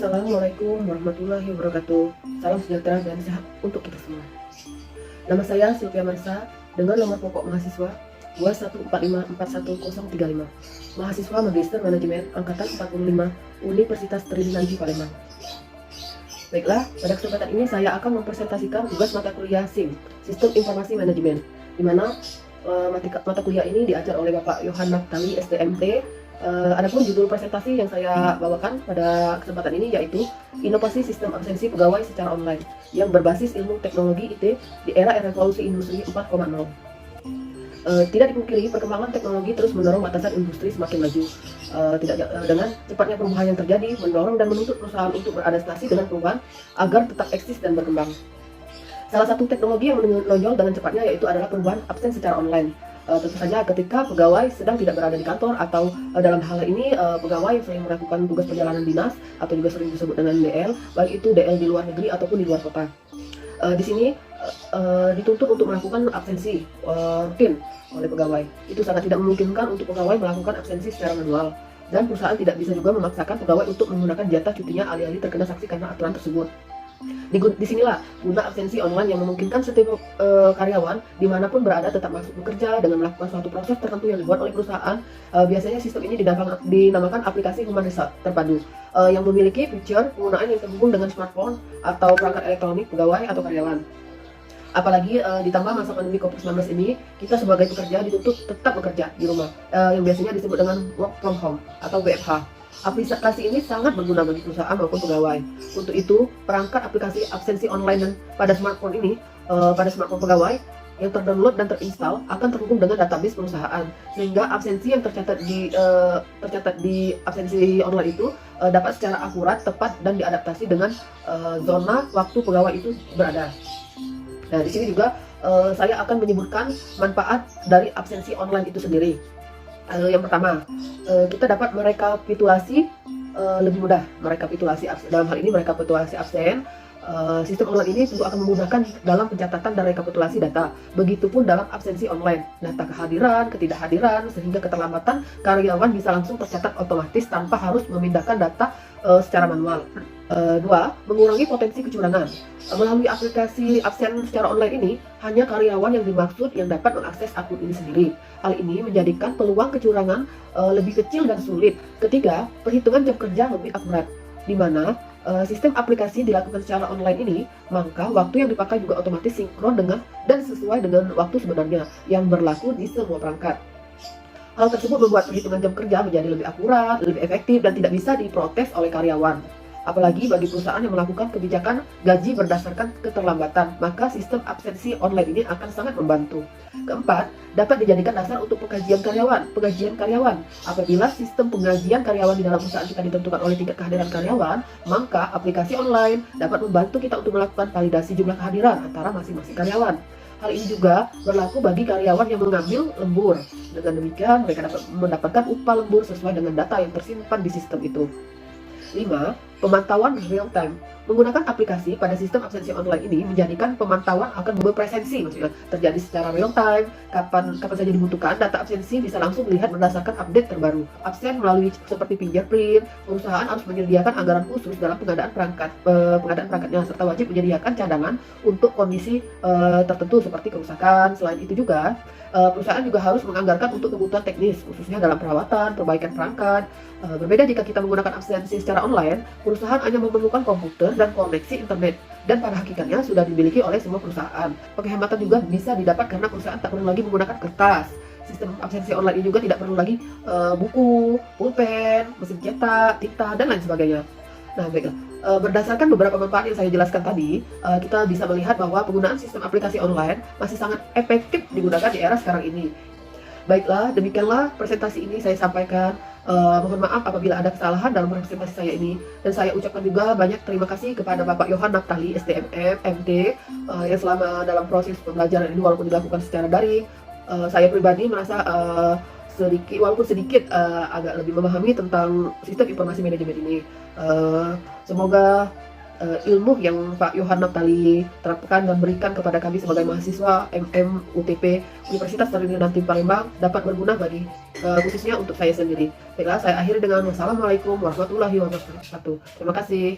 Assalamualaikum warahmatullahi wabarakatuh. Salam sejahtera dan sehat untuk kita semua. Nama saya Sylvia Marsa dengan nomor pokok mahasiswa 214541035. Mahasiswa Magister Manajemen Angkatan 45 Universitas Tridinanti Palembang. Baiklah, pada kesempatan ini saya akan mempresentasikan tugas mata kuliah SIM, Sistem Informasi Manajemen, di mana mata kuliah ini diajar oleh Bapak Yohan Naftali, STMT. Adapun judul presentasi yang saya bawakan pada kesempatan ini yaitu Inovasi Sistem Absensi Pegawai Secara Online yang berbasis ilmu teknologi IT di era revolusi industri 4.0. Tidak dipungkiri, perkembangan teknologi terus mendorong batasan industri semakin maju. Dengan cepatnya perubahan yang terjadi, mendorong dan menuntut perusahaan untuk beradaptasi dengan perubahan agar tetap eksis dan berkembang. Salah satu teknologi yang menonjol dengan cepatnya yaitu adalah perubahan absen secara online. Tentu saja ketika pegawai sedang tidak berada di kantor atau dalam hal ini pegawai yang sering melakukan tugas perjalanan dinas atau juga sering disebut dengan DL, baik itu DL di luar negeri ataupun di luar kota. Di sini dituntut untuk melakukan absensi rutin oleh pegawai. Itu sangat tidak memungkinkan untuk pegawai melakukan absensi secara manual, dan perusahaan tidak bisa juga memaksakan pegawai untuk menggunakan jatah cutinya alih-alih terkena sanksi karena aturan tersebut. Disinilah guna absensi online yang memungkinkan setiap karyawan dimanapun berada tetap masuk bekerja dengan melakukan suatu proses tertentu yang dibuat oleh perusahaan. Biasanya sistem ini dinamakan aplikasi human resource terpadu yang memiliki fitur penggunaan yang terhubung dengan smartphone atau perangkat elektronik pegawai atau karyawan. Apalagi ditambah masa pandemi COVID-19 ini, kita sebagai pekerja dituntut tetap bekerja di rumah, yang biasanya disebut dengan work from home atau WFH. Aplikasi ini sangat berguna bagi perusahaan maupun pegawai. Untuk itu, perangkat aplikasi absensi online dan pada smartphone ini, pada smartphone pegawai yang terdownload dan terinstall akan terhubung dengan database perusahaan, sehingga absensi yang tercatat di absensi online itu dapat secara akurat, tepat, dan diadaptasi dengan zona waktu pegawai itu berada. Nah, di sini juga saya akan menyebutkan manfaat dari absensi online itu sendiri. Yang pertama, kita dapat merekapitulasi lebih mudah, dalam hal ini merekapitulasi absen. Sistem online ini tentu akan memudahkan dalam pencatatan dan rekapitulasi data. Begitupun dalam absensi online, data kehadiran, ketidakhadiran, sehingga keterlambatan karyawan bisa langsung tercatat otomatis tanpa harus memindahkan data secara manual. 2. Mengurangi potensi kecurangan. Melalui aplikasi absen secara online ini, hanya karyawan yang dimaksud yang dapat mengakses akun ini sendiri. Hal ini menjadikan peluang kecurangan lebih kecil dan sulit. Ketiga, perhitungan jam kerja lebih akurat, di mana sistem aplikasi dilakukan secara online ini, maka waktu yang dipakai juga otomatis sinkron dengan dan sesuai dengan waktu sebenarnya yang berlaku di semua perangkat. Hal tersebut membuat perhitungan jam kerja menjadi lebih akurat, lebih efektif, dan tidak bisa diprotes oleh karyawan. Apalagi bagi perusahaan yang melakukan kebijakan gaji berdasarkan keterlambatan, maka sistem absensi online ini akan sangat membantu. Keempat, dapat dijadikan dasar untuk penggajian karyawan. Apabila sistem penggajian karyawan di dalam perusahaan kita ditentukan oleh tingkat kehadiran karyawan, maka aplikasi online dapat membantu kita untuk melakukan validasi jumlah kehadiran antara masing-masing karyawan. Hal ini juga berlaku bagi karyawan yang mengambil lembur. Dengan demikian, mereka dapat mendapatkan upah lembur sesuai dengan data yang tersimpan di sistem itu. 5. Pemantauan real time. Menggunakan aplikasi pada sistem absensi online ini menjadikan pemantauan akan berpresensi, maksudnya terjadi secara real time, kapan saja dibutuhkan. Data absensi bisa langsung melihat berdasarkan update terbaru. Absen melalui seperti fingerprint, perusahaan harus menyediakan anggaran khusus dalam pengadaan perangkatnya, serta wajib menyediakan cadangan untuk kondisi tertentu seperti kerusakan. Selain itu juga perusahaan juga harus menganggarkan untuk kebutuhan teknis, khususnya dalam perawatan, perbaikan perangkat. Berbeda jika kita menggunakan absensi secara online, perusahaan hanya memerlukan komputer dan koneksi internet, dan pada hakikatnya sudah dimiliki oleh semua perusahaan. Penghematan juga bisa didapat karena perusahaan tak perlu lagi menggunakan kertas. Sistem absensi online ini juga tidak perlu lagi buku, pulpen, mesin cetak, tinta, dan lain sebagainya. Nah, baiklah. Berdasarkan beberapa manfaat yang saya jelaskan tadi, kita bisa melihat bahwa penggunaan sistem aplikasi online masih sangat efektif digunakan di era sekarang ini. Baiklah, demikianlah presentasi ini saya sampaikan. Mohon maaf apabila ada kesalahan dalam presentasi saya ini, dan saya ucapkan juga banyak terima kasih kepada Bapak Yohan Naftali, STMM, MT, yang selama dalam proses pembelajaran ini walaupun dilakukan secara daring, saya pribadi merasa walaupun sedikit agak lebih memahami tentang sistem informasi manajemen ini. Semoga ilmu yang Pak Yohan Naftali terapkan dan berikan kepada kami sebagai mahasiswa UTP Universitas Tridinanti Palembang dapat berguna bagi khususnya untuk saya sendiri. Baiklah, saya akhiri dengan wassalamualaikum warahmatullahi wabarakatuh. Terima kasih.